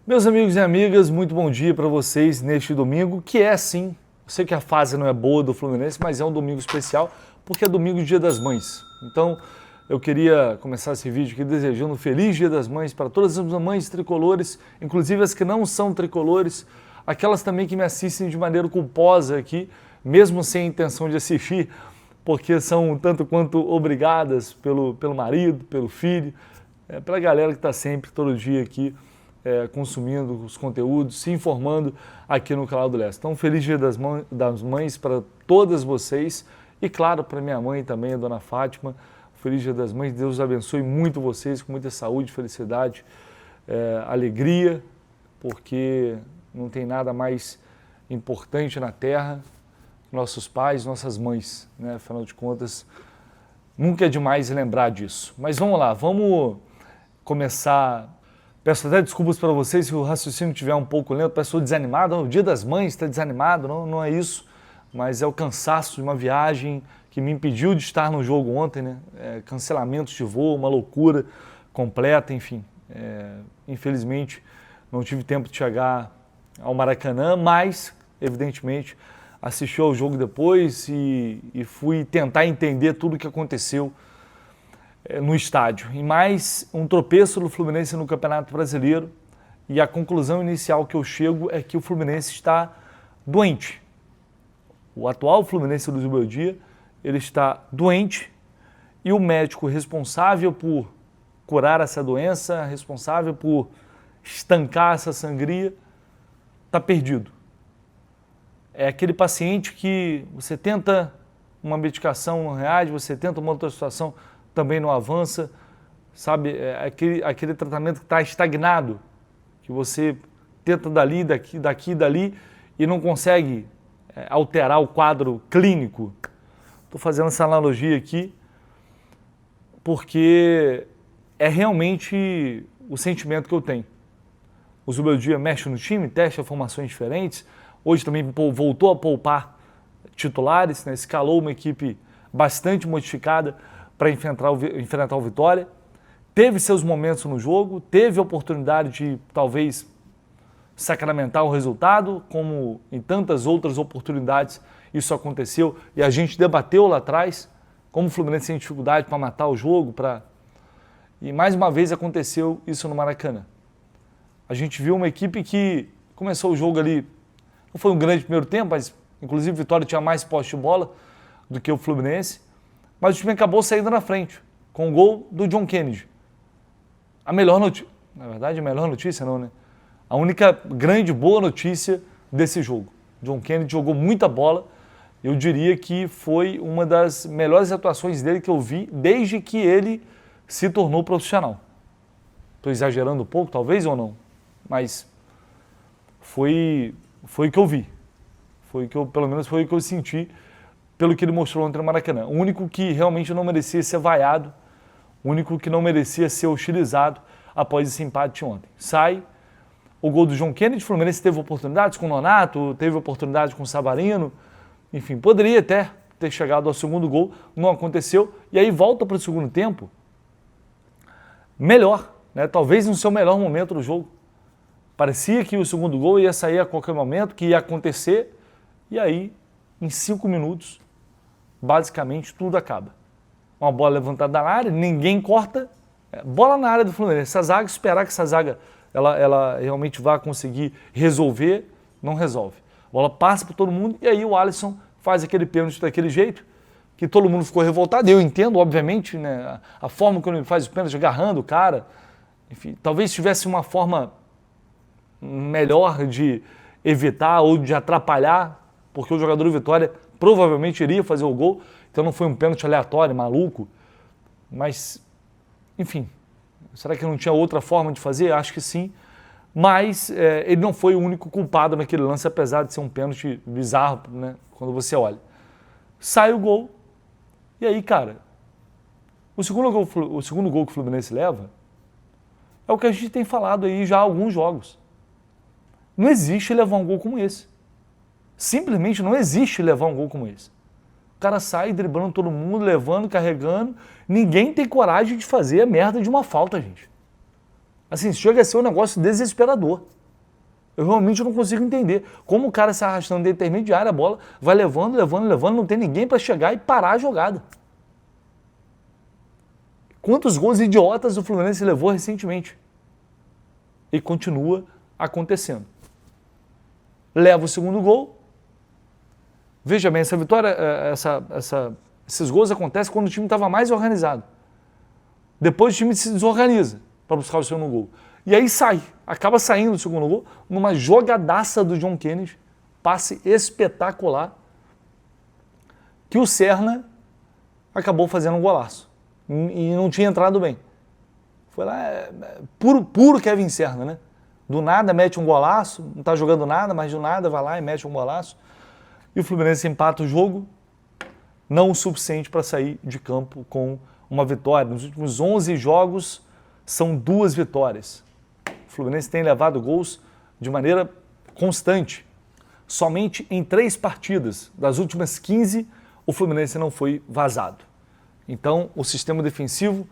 Meus amigos e amigas, muito bom dia para vocês neste domingo, que é sim, eu sei que a fase não é boa do Fluminense, mas é um domingo especial, porque é domingo Dia das Mães. Então, eu queria começar esse vídeo aqui desejando um feliz Dia das Mães para todas as mães tricolores, inclusive as que não são tricolores, aquelas também que me assistem de maneira culposa aqui, mesmo sem intenção de assistir, porque são tanto quanto obrigadas pelo marido, pelo filho, pela galera que está sempre, todo dia aqui, consumindo os conteúdos, se informando aqui no canal do Leste. Então, feliz Dia das Mães para todas vocês e, claro, para minha mãe também, a Dona Fátima. Feliz Dia das Mães, Deus abençoe muito vocês, com muita saúde, felicidade, alegria, porque não tem nada mais importante na Terra que nossos pais, nossas mães, né? Afinal de contas, nunca é demais lembrar disso. Mas vamos lá, vamos começar. Peço até desculpas para vocês se o raciocínio estiver um pouco lento, estou desanimado, o Dia das Mães está desanimado, não é isso, mas é o cansaço de uma viagem que me impediu de estar no jogo ontem, né? Cancelamentos de voo, uma loucura completa, enfim. Infelizmente não tive tempo de chegar ao Maracanã, mas, evidentemente, assisti ao jogo depois e fui tentar entender tudo o que aconteceu no estádio. E mais um tropeço do Fluminense no Campeonato Brasileiro, e a conclusão inicial que eu chego é que o Fluminense está doente. O atual Fluminense do Zubeldia, ele está doente, e o médico responsável por curar essa doença, responsável por estancar essa sangria, está perdido. É aquele paciente que você tenta uma medicação, não reage, você tenta uma outra situação, também não avança, sabe? Aquele tratamento que está estagnado, que você tenta dali, dali e não consegue alterar o quadro clínico. Estou fazendo essa analogia aqui porque é realmente o sentimento que eu tenho. O Zubeldia mexe no time, testa formações diferentes, hoje também voltou a poupar titulares, né? Escalou uma equipe bastante modificada para enfrentar o Vitória, teve seus momentos no jogo, teve a oportunidade de talvez sacramentar o resultado, como em tantas outras oportunidades isso aconteceu, e a gente debateu lá atrás, como o Fluminense tem dificuldade para matar o jogo, e mais uma vez aconteceu isso no Maracanã. A gente viu uma equipe que começou o jogo ali, não foi um grande primeiro tempo, mas inclusive o Vitória tinha mais posse de bola do que o Fluminense, mas o time acabou saindo na frente, com o gol do John Kennedy. A melhor notícia, na verdade a melhor notícia não, né? A única grande boa notícia desse jogo. John Kennedy jogou muita bola, eu diria que foi uma das melhores atuações dele que eu vi desde que ele se tornou profissional. Estou exagerando um pouco, talvez ou não, mas foi o que eu vi. Pelo menos foi o que eu senti pelo que ele mostrou ontem no Maracanã. O único que realmente não merecia ser vaiado, o único que não merecia ser hostilizado após esse empate ontem. Sai o gol do John Kennedy, o Fluminense teve oportunidades com o Nonato, teve oportunidade com o Savarino, enfim, poderia até ter chegado ao segundo gol, não aconteceu, e aí volta para o segundo tempo melhor, né? Talvez no seu melhor momento do jogo. Parecia que o segundo gol ia sair a qualquer momento, que ia acontecer, e aí, em 5 minutos, basicamente tudo acaba. Uma bola levantada na área, ninguém corta, bola na área do Fluminense. Essa zaga, esperar que essa zaga ela realmente vá conseguir resolver, não resolve. A bola passa por todo mundo e aí o Alisson faz aquele pênalti daquele jeito, que todo mundo ficou revoltado. Eu entendo, obviamente, né, a forma como ele faz o pênalti, agarrando o cara. Enfim, talvez tivesse uma forma melhor de evitar ou de atrapalhar, porque o jogador do Vitória provavelmente iria fazer o gol, então não foi um pênalti aleatório, maluco, mas, enfim, será que não tinha outra forma de fazer? Acho que sim, mas ele não foi o único culpado naquele lance, apesar de ser um pênalti bizarro, né, quando você olha. Sai o gol, e aí, cara, o segundo gol que o Fluminense leva é o que a gente tem falado aí já há alguns jogos. Não existe levar um gol como esse. Simplesmente não existe levar um gol como esse. O cara sai driblando todo mundo, levando, carregando. Ninguém tem coragem de fazer a merda de uma falta, gente. Assim, chega a ser um negócio desesperador. Eu realmente não consigo entender como o cara se arrastando de intermediária, a bola vai levando, não tem ninguém para chegar e parar a jogada. Quantos gols idiotas o Fluminense levou recentemente? E continua acontecendo. Leva o segundo gol. Veja bem, essa vitória, esses gols acontecem quando o time estava mais organizado. Depois o time se desorganiza para buscar o segundo gol. E aí acaba saindo do segundo gol numa jogadaça do John Kennedy, passe espetacular, que o Serna acabou fazendo um golaço. E não tinha entrado bem. Foi lá, puro Kevin Serna, né? Do nada mete um golaço, não está jogando nada, mas do nada vai lá e mete um golaço. E o Fluminense empata o jogo, não o suficiente para sair de campo com uma vitória. Nos últimos 11 jogos, são 2 vitórias. O Fluminense tem levado gols de maneira constante. Somente em 3 partidas das últimas 15, o Fluminense não foi vazado. Então, o sistema defensivo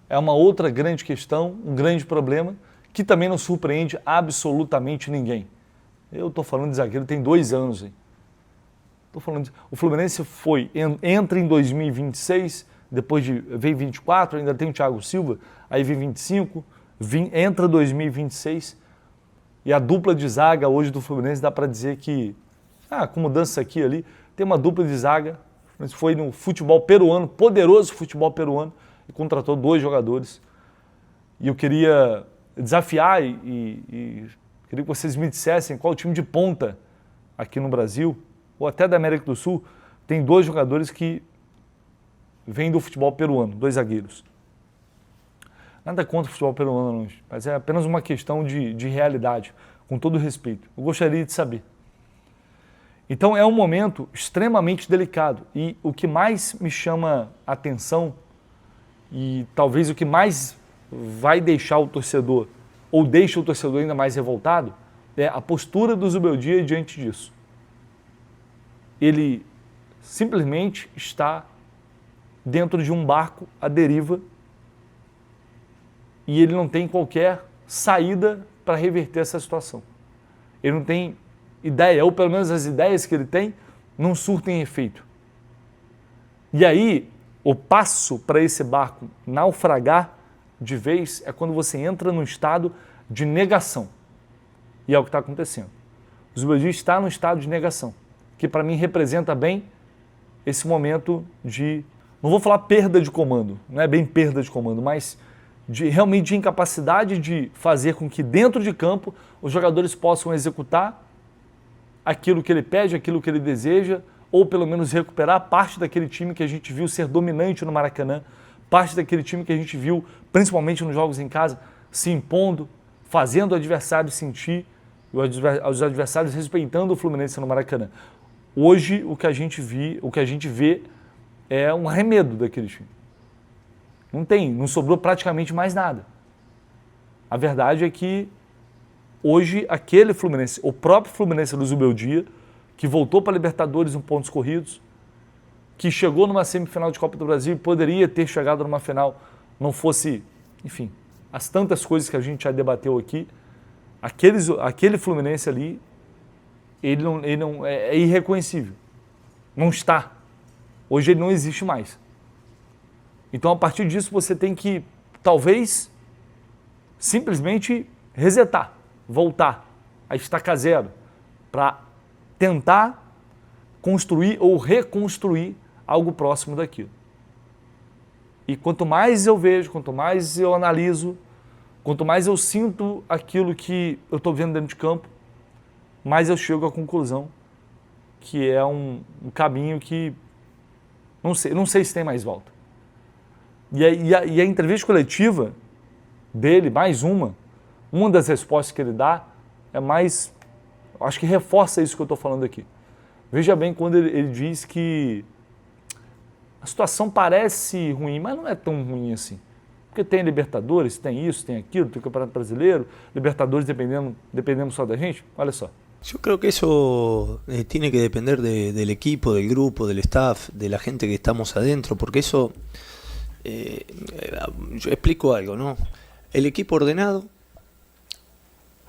é uma outra grande questão, um grande problema, que também não surpreende absolutamente ninguém. Eu estou falando de zagueiro tem 2 anos. Hein? O Fluminense entra em 2026, depois vem 24, ainda tem o Thiago Silva, aí vem 25, entra 2026, e a dupla de zaga hoje do Fluminense dá para dizer que, com mudança aqui e ali, tem uma dupla de zaga. Foi no futebol peruano, poderoso futebol peruano, e contratou 2 jogadores. E eu queria desafiar e queria que vocês me dissessem qual o time de ponta aqui no Brasil, ou até da América do Sul, tem 2 jogadores que vêm do futebol peruano, 2 zagueiros. Nada contra o futebol peruano, mas é apenas uma questão de realidade, com todo respeito. Eu gostaria de saber. Então é um momento extremamente delicado e o que mais me chama a atenção e talvez o que mais vai deixar o torcedor, ou deixa o torcedor ainda mais revoltado, é a postura do Zubeldia diante disso. Ele simplesmente está dentro de um barco à deriva e ele não tem qualquer saída para reverter essa situação. Ele não tem ideia, ou pelo menos as ideias que ele tem, não surtem efeito. E aí, o passo para esse barco naufragar de vez é quando você entra num estado de negação. E é o que está acontecendo. O Zubeldia está num estado de negação, que para mim representa bem esse momento de, não vou falar perda de comando, não é bem perda de comando, mas realmente de incapacidade de fazer com que dentro de campo os jogadores possam executar aquilo que ele pede, aquilo que ele deseja, ou pelo menos recuperar parte daquele time que a gente viu ser dominante no Maracanã, parte daquele time que a gente viu, principalmente nos jogos em casa, se impondo, fazendo o adversário sentir, os adversários respeitando o Fluminense no Maracanã. Hoje, o que a gente vê é um arremedo daquele time. Não sobrou praticamente mais nada. A verdade é que hoje aquele Fluminense, o próprio Fluminense do Zubeldia, que voltou para a Libertadores em pontos corridos, que chegou numa semifinal de Copa do Brasil e poderia ter chegado numa final, não fosse, enfim, as tantas coisas que a gente já debateu aqui, aquele Fluminense ali, ele não é irreconhecível. Não está. Hoje ele não existe mais. Então, a partir disso, você tem que, talvez, simplesmente resetar, voltar a estaca zero, para tentar construir ou reconstruir algo próximo daquilo. E quanto mais eu vejo, quanto mais eu analiso, quanto mais eu sinto aquilo que eu estou vendo dentro de campo, mais eu chego à conclusão que é um caminho que não sei se tem mais volta. E a entrevista coletiva dele, mais uma das respostas que ele dá é mais, acho que reforça isso que eu estou falando aqui. Veja bem quando ele diz que a situação parece ruim, mas não é tão ruim assim. Porque tem Libertadores, tem isso, tem aquilo, tem o Campeonato Brasileiro, Libertadores dependemos só da gente, olha só. Yo creo que eso tiene que depender del equipo, del grupo, del staff, de la gente que estamos adentro, porque eso, yo explico algo, ¿no? El equipo ordenado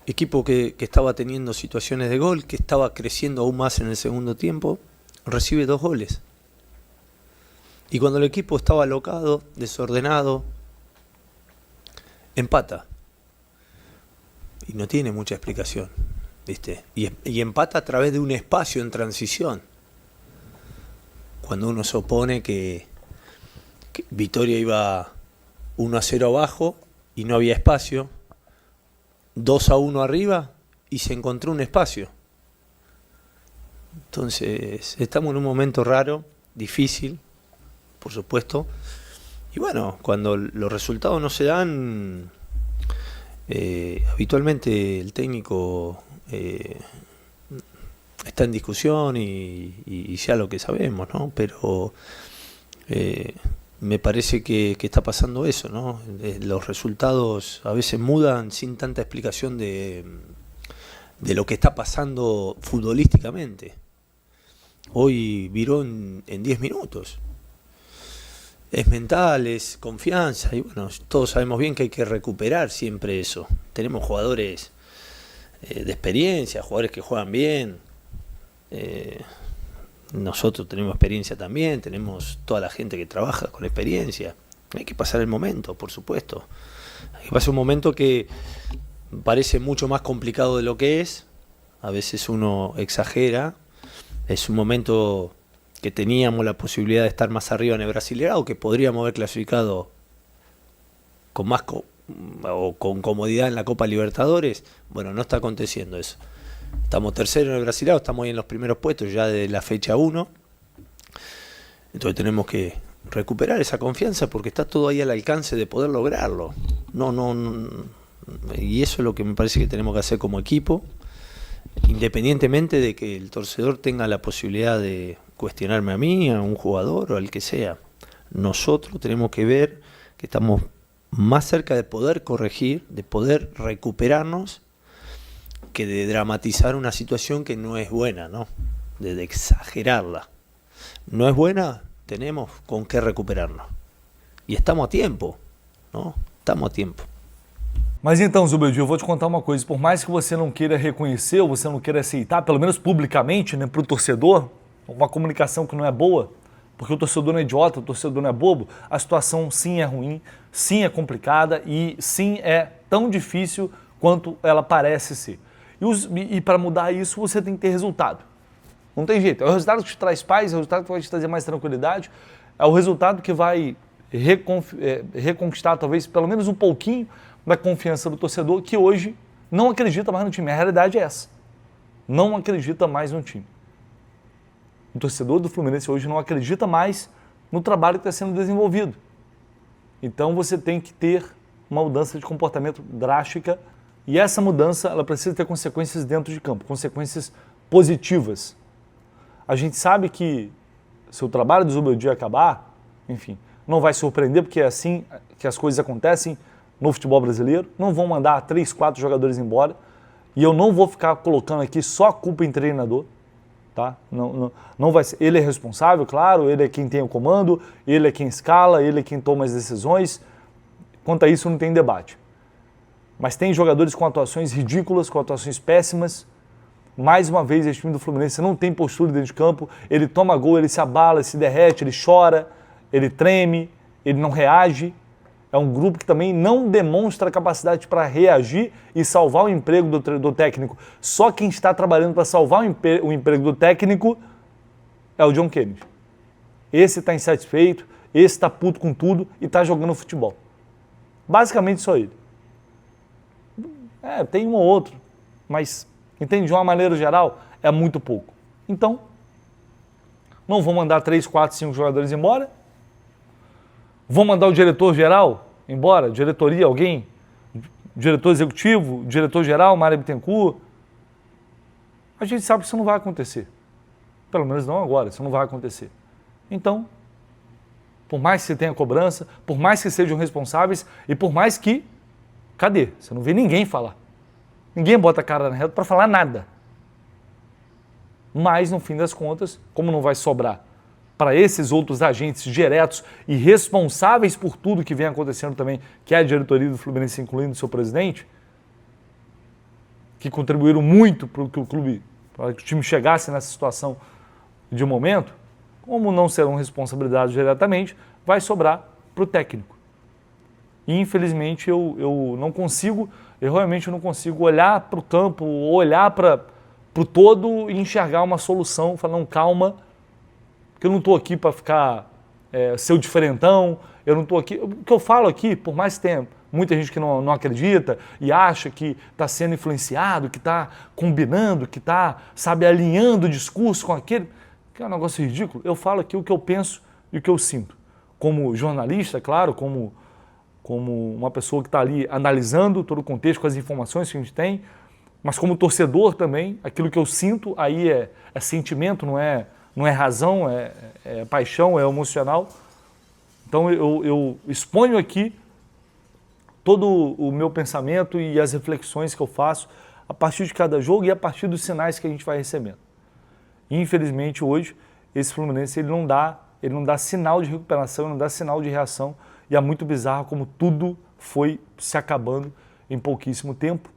Equipo que estaba teniendo situaciones de gol, que estaba creciendo aún más en el segundo tiempo, recibe 2 goles. Y cuando el equipo estaba alocado, desordenado, empata. Y no tiene mucha explicación, ¿viste? Y empata a través de un espacio en transición. Cuando uno se opone que Vitória iba 1-0 abajo y no había espacio, 2-1 arriba y se encontró un espacio. Entonces, estamos en un momento raro, difícil, por supuesto. Y bueno, cuando los resultados no se dan, habitualmente el técnico está en discusión y sea lo que sabemos, ¿no? Pero me parece que está pasando eso, ¿no? Los resultados a veces mudan sin tanta explicación de lo que está pasando futbolísticamente. Hoy viró en 10 minutos. Es mental, es confianza y bueno, todos sabemos bien que hay que recuperar siempre eso. Tenemos jugadores de experiencia, jugadores que juegan bien. Nosotros tenemos experiencia también, tenemos toda la gente que trabaja con experiencia. Hay que pasar el momento, por supuesto. Hay que pasar un momento que parece mucho más complicado de lo que es. A veces uno exagera. Es un momento que teníamos la posibilidad de estar más arriba en el Brasileirão, que podríamos haber clasificado con más o con comodidad en la Copa Libertadores. Bueno, no está aconteciendo eso. Estamos terceros en el Brasileirão, estamos ahí en los primeros puestos ya de la fecha 1. Entonces tenemos que recuperar esa confianza porque está todo ahí al alcance de poder lograrlo. No. Y eso es lo que me parece que tenemos que hacer como equipo, independientemente de que el torcedor tenga la posibilidad de cuestionarme a mí, a un jugador o al que sea. Nosotros tenemos que ver que estamos más cerca de poder corregir, de poder recuperarnos, que de dramatizar una situación que no es buena, ¿no? De exagerarla. No es buena, tenemos con qué recuperarnos. E estamos a tempo, não? Estamos a tempo. Mas então, Zubeldia, eu vou te contar uma coisa. Por mais que você não queira reconhecer ou você não queira aceitar, pelo menos publicamente, né, para o torcedor, uma comunicação que não é boa, porque o torcedor não é idiota, o torcedor não é bobo, a situação sim é ruim, sim é complicada e sim é tão difícil quanto ela parece ser. E para mudar isso, você tem que ter resultado. Não tem jeito. É o resultado que te traz paz, é o resultado que vai te trazer mais tranquilidade, é o resultado que vai reconquistar, talvez, pelo menos um pouquinho da confiança do torcedor, que hoje não acredita mais no time. A realidade é essa. Não acredita mais no time. O torcedor do Fluminense hoje não acredita mais no trabalho que está sendo desenvolvido. Então você tem que ter uma mudança de comportamento drástica e essa mudança ela precisa ter consequências dentro de campo, consequências positivas. A gente sabe que se o trabalho do Zubeldia acabar, enfim, não vai surpreender porque é assim que as coisas acontecem no futebol brasileiro. Não vão mandar 3, 4 jogadores embora e eu não vou ficar colocando aqui só a culpa em treinador. Tá? Não vai ser. Ele é responsável, claro, ele é quem tem o comando, ele é quem escala, ele é quem toma as decisões. Quanto a isso não tem debate. Mas tem jogadores com atuações ridículas, com atuações péssimas. Mais uma vez, esse time do Fluminense não tem postura dentro de campo, ele toma gol, ele se abala, ele se derrete, ele chora, ele treme, ele não reage. É um grupo que também não demonstra capacidade para reagir e salvar o emprego do técnico. Só quem está trabalhando para salvar o emprego do técnico é o John Kennedy. Esse está insatisfeito, esse está puto com tudo e está jogando futebol. Basicamente só ele. Tem um ou outro, mas entende, de uma maneira geral, é muito pouco. Então, não vou mandar 3, 4, 5 jogadores embora. Vou mandar o diretor-geral embora, diretoria, alguém, diretor executivo, diretor-geral, Mário Bittencourt. A gente sabe que isso não vai acontecer. Pelo menos não agora, isso não vai acontecer. Então, por mais que você tenha cobrança, por mais que sejam responsáveis e por mais que, cadê? Você não vê ninguém falar. Ninguém bota a cara na reta para falar nada. Mas, no fim das contas, como não vai sobrar para esses outros agentes diretos e responsáveis por tudo que vem acontecendo também, que é a diretoria do Fluminense, incluindo o seu presidente, que contribuíram muito para que o clube, para que o time chegasse nessa situação de momento, como não serão responsabilizados diretamente, vai sobrar para o técnico. E infelizmente eu realmente não consigo olhar para o campo, olhar para o todo e enxergar uma solução, falar, não, calma, que eu não estou aqui para ficar ser o diferentão, eu não estou aqui. O que eu falo aqui, por mais tempo, muita gente que não acredita e acha que está sendo influenciado, que está combinando, que está, sabe, alinhando o discurso com aquele, que é um negócio ridículo. Eu falo aqui o que eu penso e o que eu sinto. Como jornalista, claro, como uma pessoa que está ali analisando todo o contexto com as informações que a gente tem, mas como torcedor também, aquilo que eu sinto aí é sentimento, não é razão, é paixão, é emocional. Então eu exponho aqui todo o meu pensamento e as reflexões que eu faço a partir de cada jogo e a partir dos sinais que a gente vai recebendo. E, infelizmente hoje esse Fluminense ele não dá sinal de recuperação, não dá sinal de reação, e é muito bizarro como tudo foi se acabando em pouquíssimo tempo.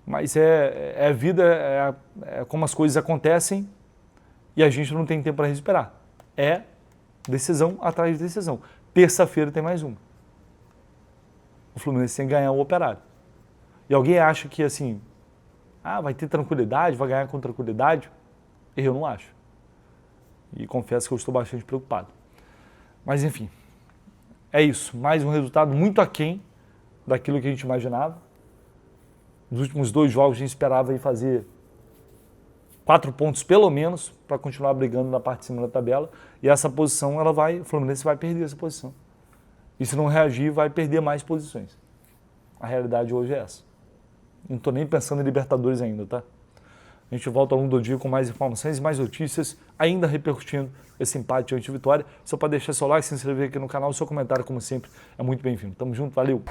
Mas é a vida, é como as coisas acontecem e a gente não tem tempo para respirar. É decisão atrás de decisão. Terça-feira tem mais uma. O Fluminense tem que ganhar o Operário. E alguém acha que assim, vai ter tranquilidade, vai ganhar com tranquilidade? Eu não acho. E confesso que eu estou bastante preocupado. Mas enfim, é isso. Mais um resultado muito aquém daquilo que a gente imaginava. Nos últimos 2 jogos a gente esperava fazer 4 pontos pelo menos para continuar brigando na parte de cima da tabela. E essa posição, o Fluminense vai perder essa posição. E se não reagir, vai perder mais posições. A realidade hoje é essa. Não estou nem pensando em Libertadores ainda, tá? A gente volta ao longo do dia com mais informações e mais notícias, ainda repercutindo esse empate ante Vitória. Só para deixar seu like, se inscrever aqui no canal, seu comentário, como sempre, é muito bem-vindo. Tamo junto, valeu!